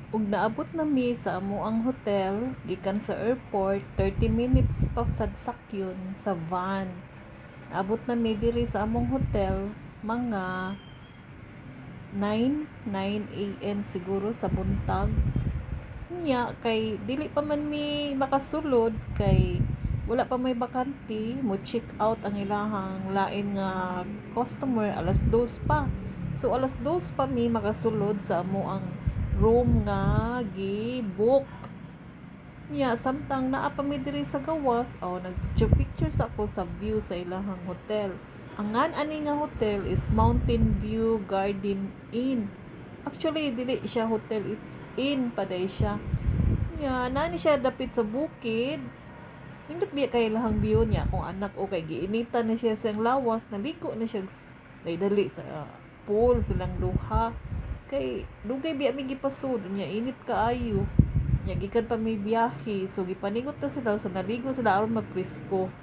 Ug naabot na mi sa amuang hotel gikan sa airport 30 minutes pa sad sakyon sa van. Naabot na mi diri sa among hotel mga 9 siguro sa buntag. Nya kay dili pa man mi makasulod kay wala pa may bakante, mo check out ang ilahang lain nga customer alas 2 pa. So alas 2 pa mi makasulod sa amo ang room nga gi-book. Nya samtang naa pa mi diri sa gawas, nagpicture picture sa ako sa view sa ilahang hotel. Ang ngan ani nga hotel is Mountain View Garden Inn. Actually dili siya hotel, it's inn pa day siya. Nya nani siya dapit sa bukid. Nindot biya kay lahang view niya kung anak o kay giinitan na siya sa lawas, naliko na siya dali sa pool silang duha. Kay dugay biya mi gipasud niya init kaayo. Nya gikan pa may biyahe, so gipanigot na sila, so naligo sila aron mapresko.